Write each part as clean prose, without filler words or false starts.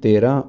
13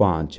5,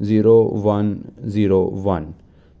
0101।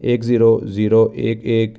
1 0 0 1 1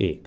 1।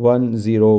1 0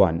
1।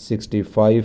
65।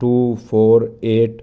2 4 8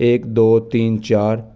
1 2 3 4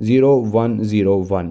0101।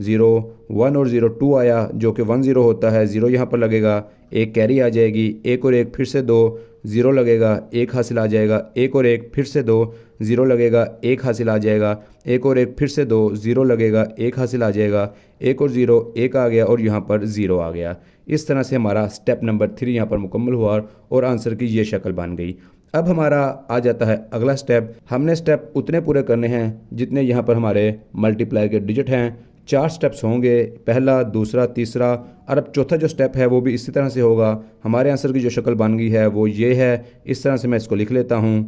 0 1 اور 0 2 آیا جو کہ 1 0 ہوتا ہے, 0 یہاں پر لگے گا, ایک کیری آ جائے گی, ایک اور ایک پھر سے 2 0 لگے گا, ایک حاصل آ جائے گا, ایک اور ایک پھر سے 2 0 لگے گا, ایک حاصل آ جائے گا, ایک اور ایک پھر سے 2 0 لگے گا, ایک حاصل آ جائے گا, ایک اور 0 ایک آ گیا اور یہاں پر 0 آ گیا. اس طرح سے ہمارا سٹیپ نمبر 3 یہاں پر مکمل ہوا اور آنسر کی یہ شکل بن گئی. اب ہمارا آ جاتا ہے اگلا سٹیپ. ہم نے سٹیپ اتنے پورے کرنے ہیں جتنے یہاں پر ہمارے ملٹی پلائر کے ڈیجٹ ہیں. 4 سٹیپس ہوں گے, پہلا, دوسرا, تیسرا, اور اب چوتھا جو سٹیپ ہے وہ بھی اسی طرح سے ہوگا. ہمارے آنسر کی جو شکل بن گئی ہے وہ یہ ہے. اس طرح سے میں اس کو لکھ لیتا ہوں.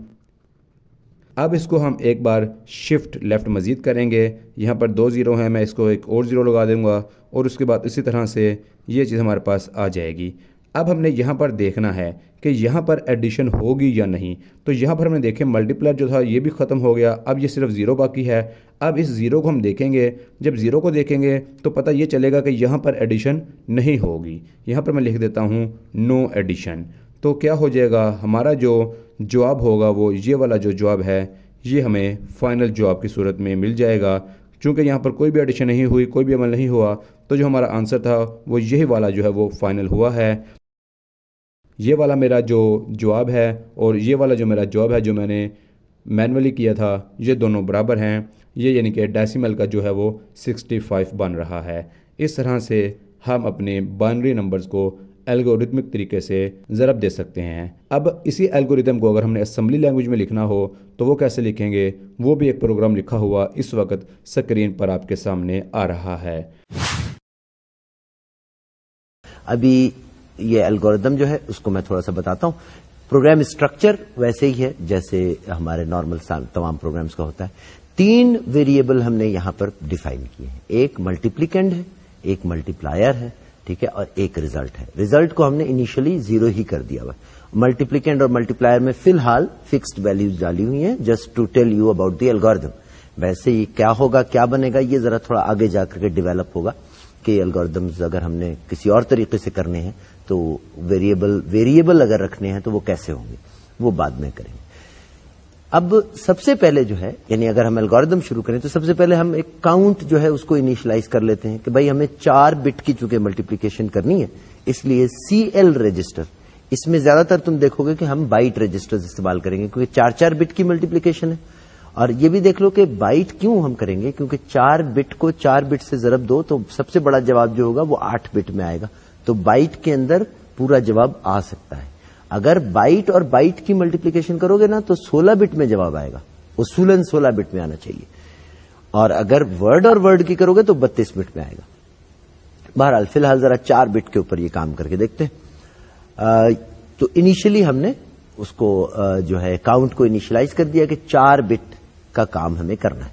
اب اس کو ہم ایک بار شفٹ لیفٹ مزید کریں گے. یہاں پر 2 0 ہیں, میں اس کو ایک اور 0 لگا دوں گا اور اس کے بعد اسی طرح سے یہ چیز ہمارے پاس آ جائے گی. اب ہم نے یہاں پر دیکھنا ہے کہ یہاں پر ایڈیشن ہوگی یا نہیں. تو یہاں پر ہم نے دیکھیں ملٹی پلائر جو تھا یہ بھی ختم ہو گیا, اب یہ صرف 0 باقی ہے. اب اس 0 کو ہم دیکھیں گے, جب 0 کو دیکھیں گے تو پتہ یہ چلے گا کہ یہاں پر ایڈیشن نہیں ہوگی. یہاں پر میں لکھ دیتا ہوں نو ایڈیشن. تو کیا ہو جائے گا, ہمارا جو جواب ہوگا وہ یہ والا جو جواب ہے یہ ہمیں فائنل جواب کی صورت میں مل جائے گا. چونکہ یہاں پر کوئی بھی ایڈیشن نہیں ہوئی, کوئی بھی عمل نہیں ہوا, تو جو ہمارا آنسر تھا وہ یہی والا جو ہے وہ فائنل ہوا ہے. یہ والا میرا جو جواب ہے اور یہ والا جو میرا جواب ہے جو میں نے مینولی کیا تھا یہ دونوں برابر ہیں. یہ یعنی کہ ڈیسیمل کا جو ہے وہ 65 بن رہا ہے. اس طرح سے ہم اپنے بائنری نمبرز کو الگوریتمک طریقے سے ضرب دے سکتے ہیں. اب اسی الگوریتم کو اگر ہم نے اسمبلی لینگویج میں لکھنا ہو تو وہ کیسے لکھیں گے, وہ بھی ایک پروگرام لکھا ہوا اس وقت سکرین پر آپ کے سامنے آ رہا ہے. ابھی یہ الگوریتم جو ہے اس کو میں تھوڑا سا بتاتا ہوں. پروگرام اسٹرکچر ویسے ہی ہے جیسے ہمارے نارمل تمام پروگرامز کا ہوتا ہے. 3 ویریبل ہم نے یہاں پر ڈیفائن کیے ہیں. ایک ملٹیپلیکینڈ ہے, ایک ملٹی پلائر ہے, ٹھیک ہے, اور ایک ریزلٹ ہے. ریزلٹ کو ہم نے انیشلی 0 ہی کر دیا ہوا. ملٹیپلیکینڈ اور ملٹی پلائر میں فی الحال فکسڈ ویلیوز ڈالی ہوئی ہیں just to tell you about the algorithm. ویسے ہی کیا ہوگا کیا بنے گا یہ ذرا تھوڑا آگے جا کر کے ڈیولپ ہوگا کہ الگوریتمز اگر ہم نے کسی اور طریقے سے کرنے ہیں تو ویریبل اگر رکھنے ہیں تو وہ کیسے ہوں گے وہ بعد میں کریں گے. اب سب سے پہلے جو ہے یعنی اگر ہم الگوریتم شروع کریں تو سب سے پہلے ہم ایک کاؤنٹ جو ہے اس کو انیشلائز کر لیتے ہیں کہ بھائی ہمیں 4 بٹ کی چونکہ ملٹیپلیکیشن کرنی ہے اس لیے CL رجسٹر. اس میں زیادہ تر تم دیکھو گے کہ ہم بائٹ رجسٹرز استعمال کریں گے کیونکہ 4 بٹ کی ملٹیپلیکیشن ہے. اور یہ بھی دیکھ لو کہ بائٹ کیوں ہم کریں گے, کیونکہ 4 بٹ کو 4 بٹ سے ضرب دو تو سب سے بڑا جواب جو ہوگا وہ 8 بٹ میں آئے گا. تو بائٹ کے اندر پورا جواب آ سکتا ہے. اگر بائٹ اور بائٹ کی ملٹیپلیکیشن کرو گے نا تو 16 بٹ میں جواب آئے گا, اصولاً 16 بٹ میں آنا چاہیے. اور اگر ورڈ اور ورڈ کی کرو گے تو 32 بٹ میں آئے گا. بہرحال فی الحال ذرا 4 بٹ کے اوپر یہ کام کر کے دیکھتے ہیں. تو انیشلی ہم نے اس کو جو ہے کاؤنٹ کو انیشلائز کر دیا کہ 4 بٹ کا کام ہمیں کرنا ہے.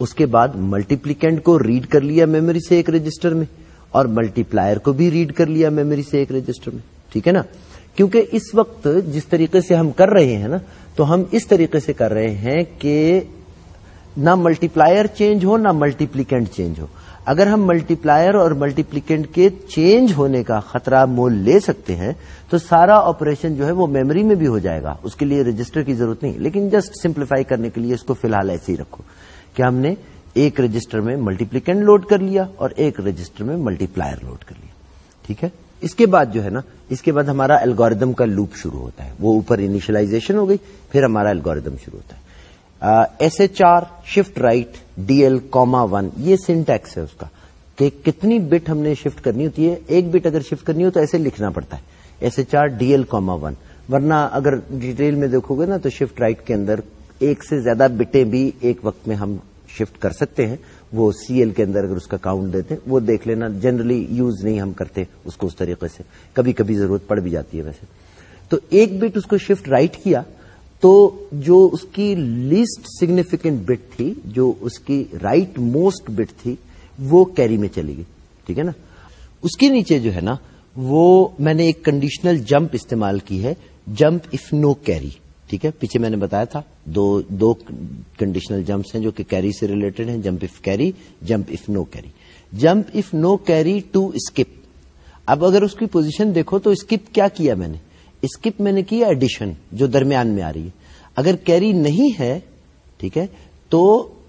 اس کے بعد ملٹیپلیکینڈ کو ریڈ کر لیا میموری سے ایک رجسٹر میں اور ملٹی پلائر کو بھی ریڈ کر لیا میموری سے ایک رجسٹر میں, ٹھیک ہے نا. کیونکہ اس وقت جس طریقے سے ہم کر رہے ہیں نا تو ہم اس طریقے سے کر رہے ہیں کہ نہ ملٹی پلائر چینج ہو نہ ملٹیپلیکینڈ چینج ہو. اگر ہم ملٹی پلائر اور ملٹیپلیکینڈ کے چینج ہونے کا خطرہ مول لے سکتے ہیں تو سارا آپریشن جو ہے وہ میموری میں بھی ہو جائے گا, اس کے لیے رجسٹر کی ضرورت نہیں. لیکن جسٹ سمپلیفائی کرنے کے لیے اس کو فی الحال ایسے ہی رکھو کہ ہم نے ایک رجسٹر میں ملٹیپلیکینڈ لوڈ کر لیا اور ایک رجسٹر میں ملٹی پلائر لوڈ کر لیا, ٹھیک ہے. اس کے بعد جو ہے نا اس کے بعد ہمارا الگوریتم کا لوپ شروع ہوتا ہے. وہ اوپر انیشلائزیشن ہو گئی, پھر ہمارا الگوریتم شروع ہوتا ہے. SHR شفٹ رائٹ DL, 1 یہ سنٹیکس ہے اس کا کہ کتنی بٹ ہم نے شفٹ کرنی ہوتی ہے. ایک بٹ اگر شفٹ کرنی ہو تو ایسے لکھنا پڑتا ہے SHR DL, 1. ورنہ اگر ڈیٹیل میں دیکھو گے نا تو شفٹ رائٹ کے اندر ایک سے زیادہ بٹیں بھی ایک وقت میں ہم شفٹ کر سکتے ہیں. وہ CL کے اندر اگر اس کا کاؤنٹ دیتے ہیں وہ دیکھ لینا. جنرلی یوز نہیں ہم کرتے اس کو اس طریقے سے, کبھی کبھی ضرورت پڑ بھی جاتی ہے ویسے. تو ایک بٹ اس کو شفٹ رائٹ کیا تو جو اس کی لیسٹ سگنیفیکنٹ بٹ تھی, جو اس کی رائٹ موسٹ بٹ تھی, وہ کیری میں چلی گئی, ٹھیک ہے نا. اس کے نیچے جو ہے نا وہ میں نے ایک کنڈیشنل جمپ استعمال کی ہے, جمپ اف نو کیری, ٹھیک ہے. پیچھے میں نے بتایا تھا دو کنڈیشنل جمپس ہیں جو کہ کیری سے ریلیٹڈ ہیں, jump if carry, jump if no carry. Jump if no carry to skip. اب اگر اس کی پوزیشن دیکھو تو اسکپ کیا کیا میں نے, اسکپ میں نے کیا ایڈیشن جو درمیان میں آ رہی ہے. اگر کیری نہیں ہے, ٹھیک ہے, تو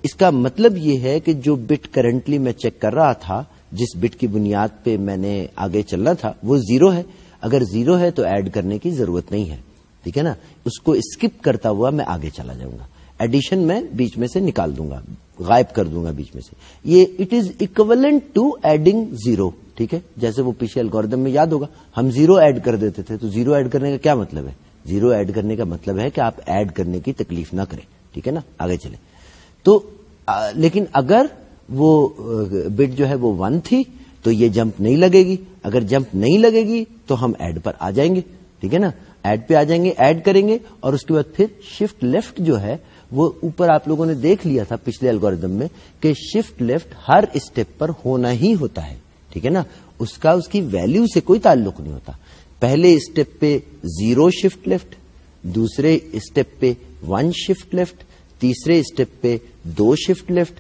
اس کا مطلب یہ ہے کہ جو بٹ کرنٹلی میں چیک کر رہا تھا، جس بٹ کی بنیاد پہ میں نے آگے چلنا تھا، وہ 0 ہے. اگر 0 ہے تو ایڈ کرنے کی ضرورت نہیں ہے، ٹھیک ہے نا. اس کو اسکپ کرتا ہوا میں آگے چلا جاؤں گا. ایڈیشن میں بیچ میں سے نکال دوں گا، غائب کر دوں گا بیچ میں سے. یہ it is equivalent to adding 0، ٹھیک ہے. جیسے وہ پیچھے الگوریدم میں یاد ہوگا ہم 0 ایڈ کر دیتے تھے، تو 0 ایڈ کرنے کا کیا مطلب ہے؟ 0 ایڈ کرنے کا مطلب ہے کہ آپ ایڈ کرنے کی تکلیف نہ کریں، ٹھیک ہے نا. آگے چلیں. تو لیکن اگر وہ بٹ جو ہے وہ 1 تھی تو یہ جمپ نہیں لگے گی. اگر جمپ نہیں لگے گی تو ہم ایڈ پر آ جائیں گے، ٹھیک ہے نا. ایڈ پہ آ جائیں گے، ایڈ کریں گے، اور اس کے بعد پھر شفٹ لیفٹ جو ہے وہ اوپر آپ لوگوں نے دیکھ لیا تھا پچھلے الگوریدم میں کہ شفٹ لیفٹ ہر اسٹیپ پر ہونا ہی ہوتا ہے، ٹھیک ہے نا. اس کی ویلیو سے کوئی تعلق نہیں ہوتا. پہلے اسٹیپ پہ 0 شفٹ لیفٹ، دوسرے اسٹیپ پہ 1 شفٹ لیفٹ، تیسرے اسٹیپ پہ 2 شفٹ لیفٹ،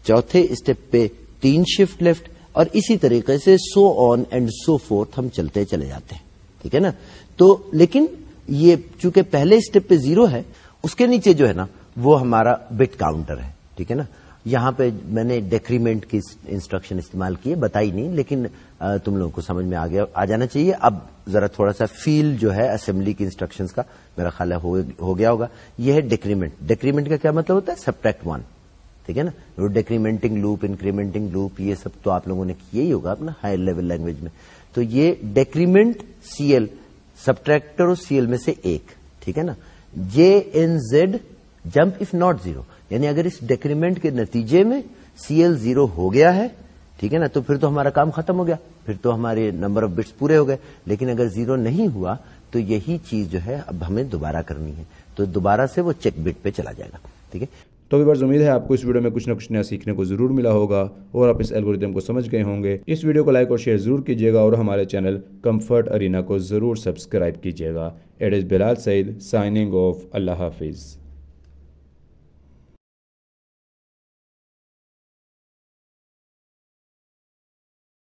چوتھے اسٹیپ پہ 3 شفٹ لیفٹ، اور اسی طریقے سے سو آن اینڈ سو فورتھ ہم چلتے چلے جاتے ہیں، ٹھیک ہے نا. تو لیکن یہ چونکہ پہلے اسٹیپ پہ 0 ہے، اس کے نیچے جو ہے نا وہ ہمارا بٹ کاؤنٹر ہے، ٹھیک ہے نا. یہاں پہ میں نے ڈیکریمنٹ کی انسٹرکشن استعمال کی ہے، بتائی نہیں، لیکن تم لوگوں کو سمجھ میں آ جانا چاہیے. اب ذرا تھوڑا سا فیل جو ہے اسمبلی کی انسٹرکشنز کا میرا خیال ہے ہو گیا ہوگا. یہ ہے ڈیکریمنٹ. ڈیکریمنٹ کا کیا مطلب ہوتا ہے؟ سبٹریکٹ 1، ٹھیک ہے نا. ڈیکریمنٹنگ لوپ، انکریمنٹنگ لوپ، یہ سب تو آپ لوگوں نے کیا ہی ہوگا اپنا ہائر لیول لینگویج میں. تو یہ ڈیکریمنٹ CL، سبٹریکٹر اور CL میں سے ایک، ٹھیک ہے نا. JNZ جمپ اف ناٹ 0، یعنی اگر اس ڈیکریمنٹ کے نتیجے میں CL 0 ہو گیا ہے، ٹھیک ہے نا، تو پھر تو ہمارا کام ختم ہو گیا، پھر تو ہمارے نمبر آف بٹس پورے ہو گئے. لیکن اگر 0 نہیں ہوا تو یہی چیز جو ہے اب ہمیں دوبارہ کرنی ہے. تو دوبارہ سے وہ چیک بٹ پہ چلا جائے گا، ٹھیک ہے. تو ویورز امید ہے آپ کو اس ویڈیو میں کچھ نہ کچھ نیا سیکھنے کو ضرور ملا ہوگا اور آپ اس الگوریدم کو سمجھ گئے ہوں گے. اس ویڈیو کو لائک اور شیئر ضرور کیجیے گا اور ہمارے چینل کمفرٹ ارینا کو ضرور سبسکرائب کیجیے گا. It is Bilal Saeed signing off. اللہ حافظ.